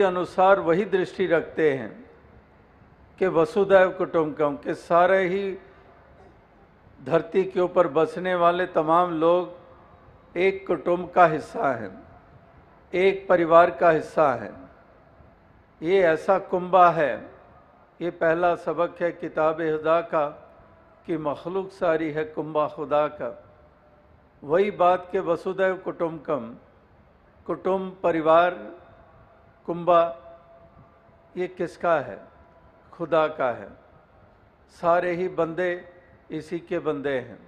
के अनुसार वही दृष्टि रखते हैं कि वसुधैव कुटुंबकम, के सारे ही धरती के ऊपर बसने वाले तमाम लोग एक कुटुंब का हिस्सा हैं, एक परिवार का हिस्सा है। ये ऐसा कुंबा है, ये पहला सबक है किताब खुदा का कि मखलूक सारी है कुंबा खुदा का। वही बात के वसुधैव कुटुंबकम, कुटुंब परिवार कुंबा, ये किसका है? खुदा का है। सारे ही बंदे इसी के बंदे हैं।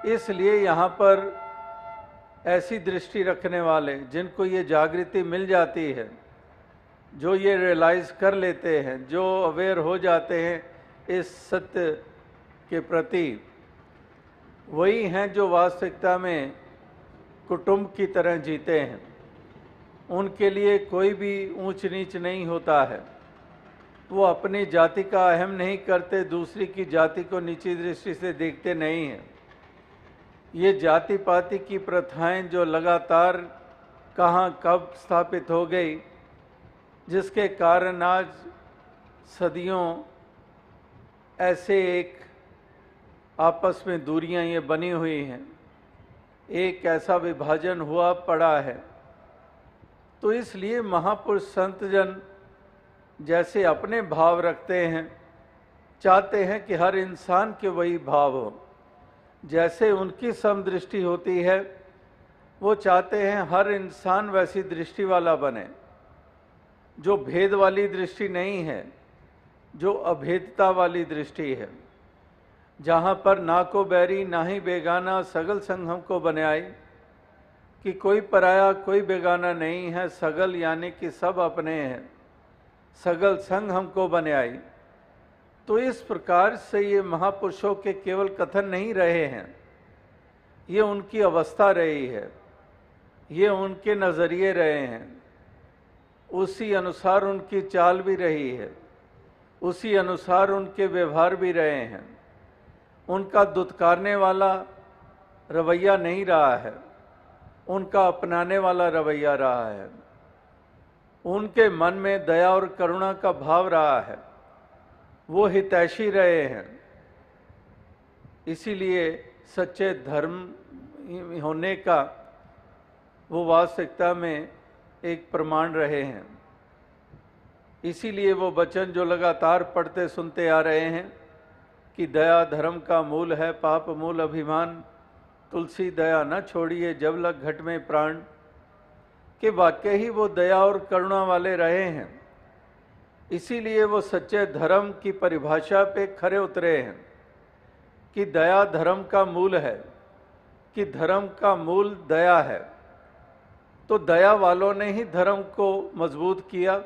इसलिए यहाँ पर ऐसी दृष्टि रखने वाले जिनको ये जागृति मिल जाती है, जो ये रियलाइज़ कर लेते हैं, जो अवेयर हो जाते हैं इस सत्य के प्रति, वही हैं जो वास्तविकता में कुटुंब की तरह जीते हैं। उनके लिए कोई भी ऊंच नीच नहीं होता है। वो अपनी जाति का अहम नहीं करते, दूसरी की जाति को नीची दृष्टि से देखते नहीं हैं। ये जाति पाति की प्रथाएं जो लगातार कहाँ कब स्थापित हो गई, जिसके कारण आज सदियों ऐसे एक आपस में दूरियां ये बनी हुई हैं, एक ऐसा विभाजन हुआ पड़ा है। तो इसलिए महापुरुष संत जन जैसे अपने भाव रखते हैं, चाहते हैं कि हर इंसान के वही भाव हो। जैसे उनकी समदृष्टि होती है, वो चाहते हैं हर इंसान वैसी दृष्टि वाला बने, जो भेद वाली दृष्टि नहीं है, जो अभेदता वाली दृष्टि है, जहाँ पर ना को बैरी ना ही बेगाना सगल संग हमको बनाई, कि कोई पराया कोई बेगाना नहीं है, सगल यानी कि सब अपने हैं, सगल संग हमको बनाई। तो इस प्रकार से ये महापुरुषों के केवल कथन नहीं रहे हैं, ये उनकी अवस्था रही है, ये उनके नज़रिए रहे हैं, उसी अनुसार उनकी चाल भी रही है, उसी अनुसार उनके व्यवहार भी रहे हैं। उनका दुत्कारने वाला रवैया नहीं रहा है, उनका अपनाने वाला रवैया रहा है। उनके मन में दया और करुणा का भाव रहा है, वो हितैषी रहे हैं। इसीलिए सच्चे धर्म होने का वो वास्तविकता में एक प्रमाण रहे हैं। इसीलिए वो वचन जो लगातार पढ़ते सुनते आ रहे हैं कि दया धर्म का मूल है, पाप मूल अभिमान, तुलसी दया न छोड़िए जब लग घट में प्राण, कि वाकई ही वो दया और करुणा वाले रहे हैं। इसीलिए वो सच्चे धर्म की परिभाषा पे खरे उतरे हैं कि दया धर्म का मूल है, कि धर्म का मूल दया है। तो दया वालों ने ही धर्म को मजबूत किया,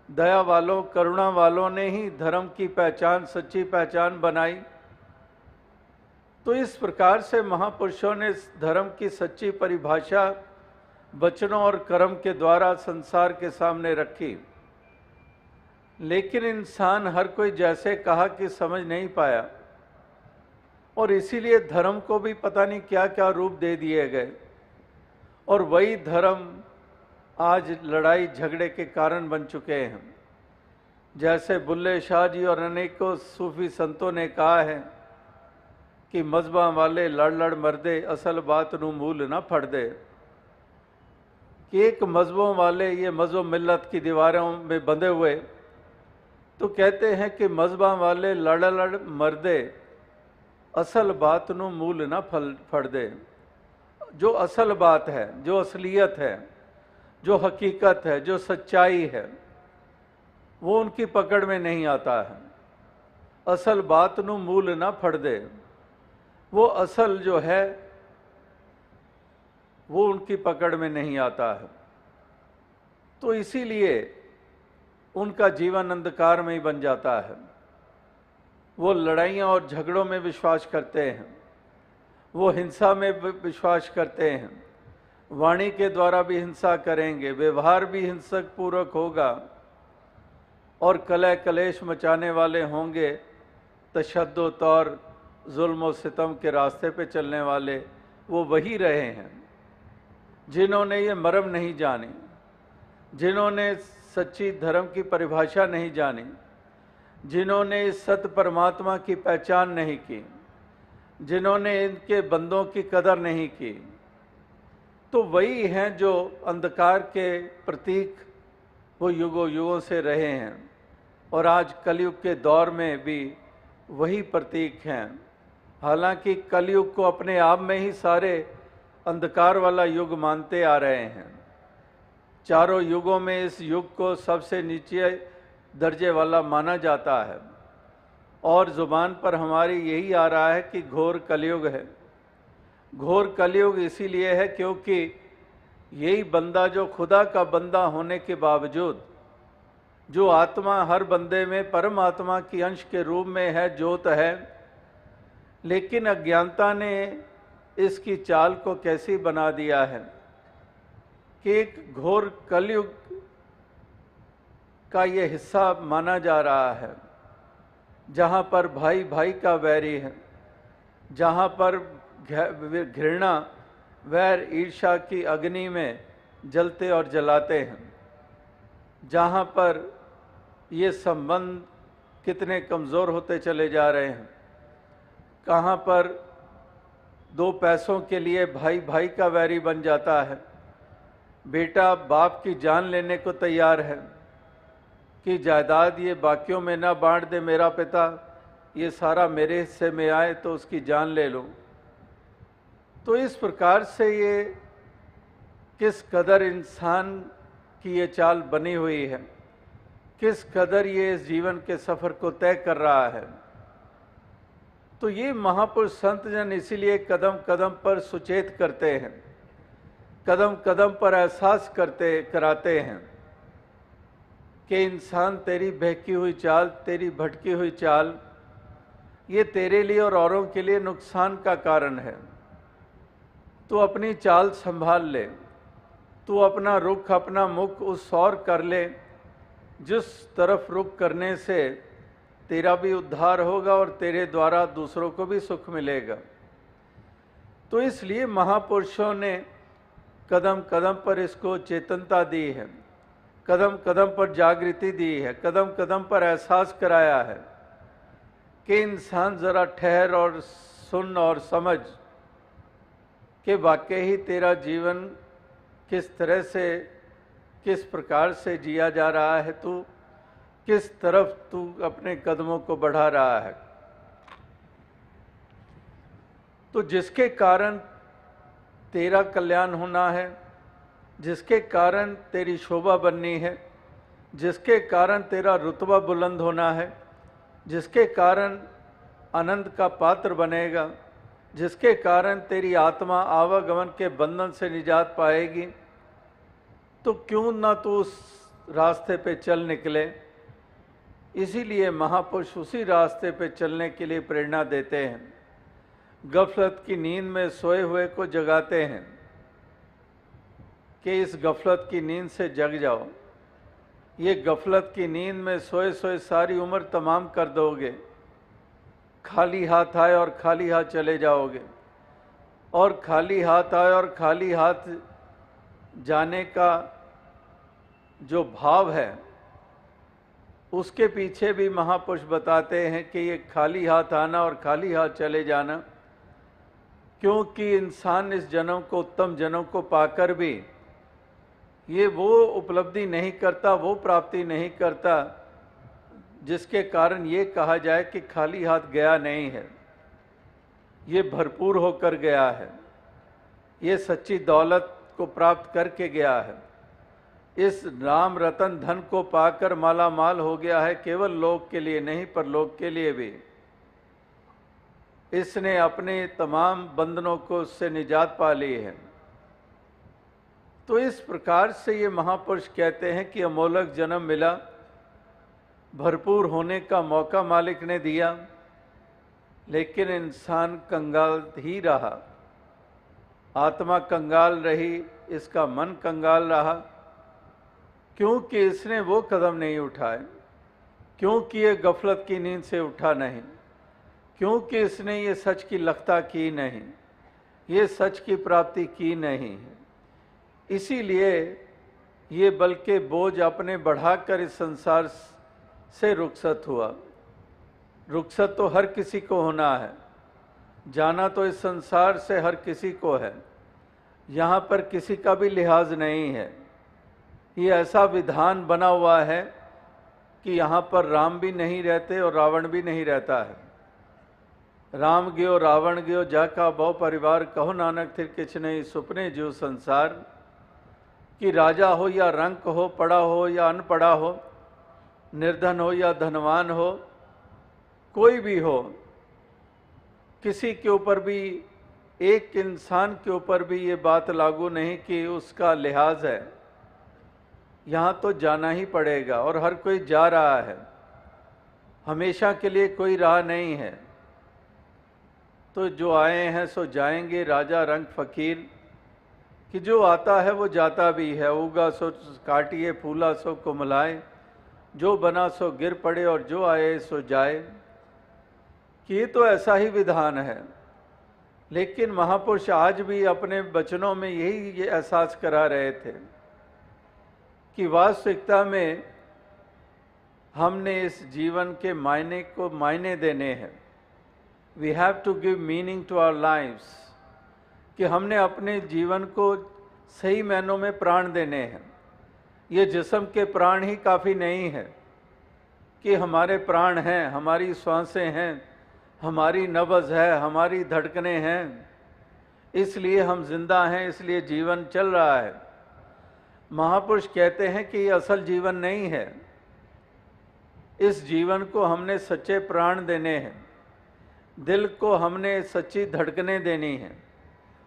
दया वालों करुणा वालों ने ही धर्म की पहचान, सच्ची पहचान बनाई। तो इस प्रकार से महापुरुषों ने धर्म की सच्ची परिभाषा वचनों और कर्म के द्वारा संसार के सामने रखी। लेकिन इंसान हर कोई जैसे कहा कि समझ नहीं पाया, और इसीलिए धर्म को भी पता नहीं क्या क्या रूप दे दिए गए, और वही धर्म आज लड़ाई झगड़े के कारण बन चुके हैं। जैसे बुल्ले शाह जी और अनेकों सूफी संतों ने कहा है कि मजहबां वाले लड़ लड़ मरदे, असल बात नू मूल ना फड़ दे। कि एक मजहबों वाले ये मजहब मिल्लत की दीवारों में बंधे हुए, तो कहते हैं कि मजहबां वाले लड़ लड़ मरदे, असल बात नू मूल ना फड़ दे। जो असल बात है, जो असलियत है, जो हकीकत है, जो सच्चाई है, वो उनकी पकड़ में नहीं आता है। असल बात नू मूल ना फड़ दे, वो असल जो है वो उनकी पकड़ में नहीं आता है। तो इसीलिए उनका जीवन अंधकार में ही बन जाता है। वो लड़ाइयाँ और झगड़ों में विश्वास करते हैं, वो हिंसा में विश्वास करते हैं, वाणी के द्वारा भी हिंसा करेंगे, व्यवहार भी हिंसक पूर्वक होगा, और कलह कलेश मचाने वाले होंगे, तशद्दुद और जुल्म और सितम के रास्ते पे चलने वाले वो वही रहे हैं जिन्होंने ये मरम नहीं जानी, जिन्होंने सच्ची धर्म की परिभाषा नहीं जानी, जिन्होंने इस सत्य परमात्मा की पहचान नहीं की, जिन्होंने इनके बंदों की कदर नहीं की, तो वही हैं जो अंधकार के प्रतीक वो युगों युगों से रहे हैं और आज कलयुग के दौर में भी वही प्रतीक हैं। हालांकि कलयुग को अपने आप में ही सारे अंधकार वाला युग मानते आ रहे हैं। चारों युगों में इस युग को सबसे नीचे दर्जे वाला माना जाता है और जुबान पर हमारी यही आ रहा है कि घोर कलयुग है। घोर कलयुग इसीलिए है क्योंकि यही बंदा जो खुदा का बंदा होने के बावजूद, जो आत्मा हर बंदे में परमात्मा की अंश के रूप में है, ज्योत है, लेकिन अज्ञानता ने इसकी चाल को कैसी बना दिया है कि एक घोर कलयुग का ये हिस्सा माना जा रहा है, जहाँ पर भाई भाई का वैरी है, जहाँ पर घृणा वैर ईर्ष्या की अग्नि में जलते और जलाते हैं, जहाँ पर ये संबंध कितने कमज़ोर होते चले जा रहे हैं, कहाँ पर दो पैसों के लिए भाई भाई का वैरी बन जाता है। बेटा बाप की जान लेने को तैयार है कि जायदाद ये बाकियों में ना बांट दे मेरा पिता, ये सारा मेरे हिस्से में आए तो उसकी जान ले लूँ। तो इस प्रकार से ये किस कदर इंसान की ये चाल बनी हुई है, किस कदर ये इस जीवन के सफ़र को तय कर रहा है। तो ये महापुरुष संत जन इसीलिए कदम कदम पर सुचेत करते हैं, कदम कदम पर एहसास कराते हैं कि इंसान तेरी बहकी हुई चाल, तेरी भटकी हुई चाल, ये तेरे लिए और औरों के लिए नुकसान का कारण है। तू अपनी चाल संभाल ले, तू अपना रुख, अपना मुख उस और कर ले जिस तरफ रुख करने से तेरा भी उद्धार होगा और तेरे द्वारा दूसरों को भी सुख मिलेगा। तो इसलिए महापुरुषों ने कदम कदम पर इसको चेतनता दी है, कदम कदम पर जागृति दी है, कदम कदम पर एहसास कराया है कि इंसान ज़रा ठहर और सुन और समझ कि वाकई ही तेरा जीवन किस तरह से, किस प्रकार से जिया जा रहा है, तू किस तरफ तू अपने कदमों को बढ़ा रहा है। तो जिसके कारण तेरा कल्याण होना है, जिसके कारण तेरी शोभा बननी है, जिसके कारण तेरा रुतबा बुलंद होना है, जिसके कारण आनंद का पात्र बनेगा, जिसके कारण तेरी आत्मा आवागमन के बंधन से निजात पाएगी, तो क्यों ना तू उस रास्ते पे चल निकले। इसीलिए महापुरुष उसी रास्ते पे चलने के लिए प्रेरणा देते हैं। गफलत की नींद में सोए हुए को जगाते हैं कि इस गफलत की नींद से जग जाओ। ये गफलत की नींद में सोए सोए सारी उम्र तमाम कर दोगे, खाली हाथ आए और खाली हाथ चले जाओगे, और खाली हाथ आए और खाली हाथ जाने का जो भाव है उसके पीछे भी महापुरुष बताते हैं कि ये खाली हाथ आना और खाली हाथ चले जाना, क्योंकि इंसान इस जन्म को, उत्तम जन्म को पाकर भी ये वो उपलब्धि नहीं करता, वो प्राप्ति नहीं करता जिसके कारण ये कहा जाए कि खाली हाथ गया नहीं है, ये भरपूर होकर गया है, ये सच्ची दौलत को प्राप्त करके गया है, इस राम रतन धन को पाकर माला माल हो गया है, केवल लोक के लिए नहीं पर लोक के लिए भी। इसने अपने तमाम बंधनों को उससे निजात पा ली है। तो इस प्रकार से ये महापुरुष कहते हैं कि अमोलक जन्म मिला, भरपूर होने का मौका मालिक ने दिया, लेकिन इंसान कंगाल ही रहा, आत्मा कंगाल रही, इसका मन कंगाल रहा, क्योंकि इसने वो कदम नहीं उठाए, क्योंकि ये गफलत की नींद से उठा नहीं, क्योंकि इसने ये सच की लख्ता की नहीं, ये सच की प्राप्ति की नहीं है। इसीलिए ये बल्कि बोझ अपने बढ़ाकर इस संसार से रुखसत हुआ। रुखसत तो हर किसी को होना है, जाना तो इस संसार से हर किसी को है। यहाँ पर किसी का भी लिहाज नहीं है। ये ऐसा विधान बना हुआ है कि यहाँ पर राम भी नहीं रहते और रावण भी नहीं रहता है। राम गयो रावण गयो जाका बहु परिवार, कहो नानक थिर किछ नहीं सुपने जो संसार। कि राजा हो या रंक हो, पढ़ा हो या अनपढ़ा हो, निर्धन हो या धनवान हो, कोई भी हो, किसी के ऊपर भी, एक इंसान के ऊपर भी ये बात लागू नहीं कि उसका लिहाज है। यहाँ तो जाना ही पड़ेगा और हर कोई जा रहा है। हमेशा के लिए कोई राह नहीं है। तो जो आए हैं सो जाएंगे, राजा रंग फकीर, कि जो आता है वो जाता भी है। उगा सो काटिए, फूला सो कुमलाए, जो बना सो गिर पड़े और जो आए सो जाए। कि ये तो ऐसा ही विधान है। लेकिन महापुरुष आज भी अपने वचनों में यही ये एहसास करा रहे थे कि वास्तविकता में हमने इस जीवन के मायने को मायने देने हैं। We have to give meaning to our lives, कि हमने अपने जीवन को सही मायनों में प्राण देने हैं। ये जिस्म के प्राण ही काफ़ी नहीं है कि हमारे प्राण हैं, हमारी श्वासें हैं, हमारी नब्ज़ है, हमारी धड़कनें हैं, इसलिए हम जिंदा हैं, इसलिए जीवन चल रहा है। महापुरुष कहते हैं कि ये असल जीवन नहीं है। इस जीवन को हमने सच्चे प्राण देने हैं। दिल को हमने सच्ची धड़कनें देनी हैं।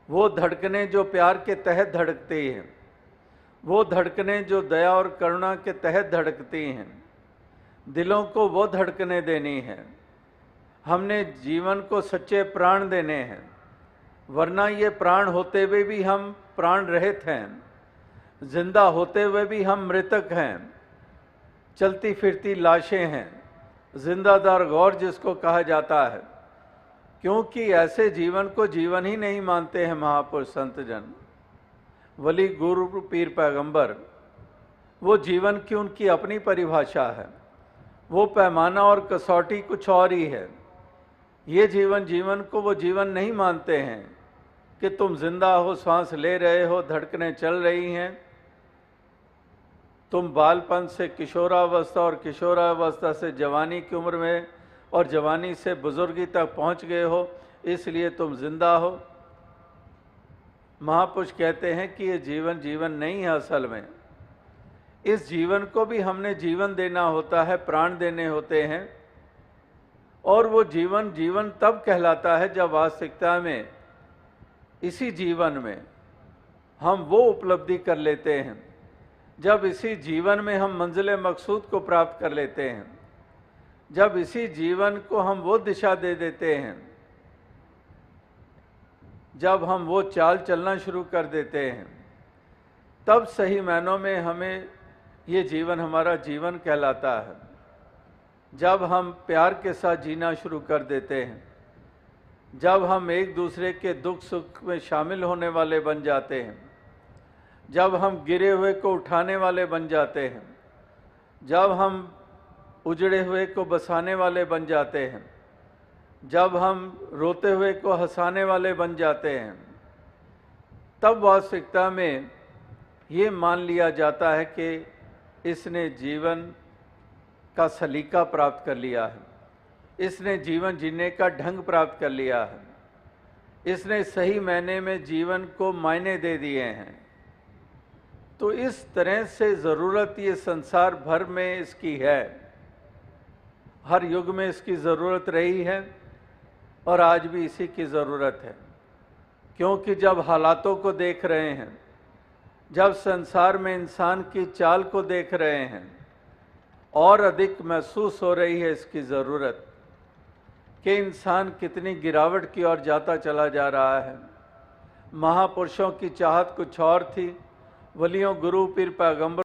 वो धड़कनें जो प्यार के तहत धड़कती हैं, वो धड़कनें जो दया और करुणा के तहत धड़कती हैं। दिलों को वो धड़कनें देनी हैं। हमने जीवन को सच्चे प्राण देने हैं, वरना ये प्राण होते हुए भी हम प्राण रहित हैं, जिंदा होते हुए भी हम मृतक हैं, चलती फिरती लाशें हैं, जिंदादार गौर जिसको कहा जाता है। क्योंकि ऐसे जीवन को जीवन ही नहीं मानते हैं महापुरुष संतजन, वली गुरु पीर पैगंबर। वो जीवन की उनकी अपनी परिभाषा है, वो पैमाना और कसौटी कुछ और ही है। ये जीवन को वो जीवन नहीं मानते हैं कि तुम जिंदा हो, सांस ले रहे हो, धड़कनें चल रही हैं, तुम बालपन से किशोरावस्था और किशोरावस्था से जवानी की उम्र में और जवानी से बुजुर्गी तक पहुंच गए हो, इसलिए तुम जिंदा हो। महापुरुष कहते हैं कि ये जीवन नहीं है। असल में इस जीवन को भी हमने जीवन देना होता है, प्राण देने होते हैं। और वो जीवन तब कहलाता है जब वास्तविकता में इसी जीवन में हम वो उपलब्धि कर लेते हैं, जब इसी जीवन में हम मंजिल मकसूद को प्राप्त कर लेते हैं, जब इसी जीवन को हम वो दिशा दे देते हैं, जब हम वो चाल चलना शुरू कर देते हैं, तब सही मायनों में हमें ये जीवन हमारा जीवन कहलाता है। जब हम प्यार के साथ जीना शुरू कर देते हैं, जब हम एक दूसरे के दुख सुख में शामिल होने वाले बन जाते हैं, जब हम गिरे हुए को उठाने वाले बन जाते हैं, जब हम उजड़े हुए को बसाने वाले बन जाते हैं, जब हम रोते हुए को हंसाने वाले बन जाते हैं, तब वास्तविकता में ये मान लिया जाता है कि इसने जीवन का सलीका प्राप्त कर लिया है, इसने जीवन जीने का ढंग प्राप्त कर लिया है, इसने सही मायने में जीवन को मायने दे दिए हैं। तो इस तरह से ज़रूरत ये संसार भर में इसकी है, हर युग में इसकी ज़रूरत रही है और आज भी इसी की ज़रूरत है। क्योंकि जब हालातों को देख रहे हैं, जब संसार में इंसान की चाल को देख रहे हैं, और अधिक महसूस हो रही है इसकी ज़रूरत कि इंसान कितनी गिरावट की ओर जाता चला जा रहा है। महापुरुषों की चाहत कुछ और थी, वलियों गुरु पीर पैगंबर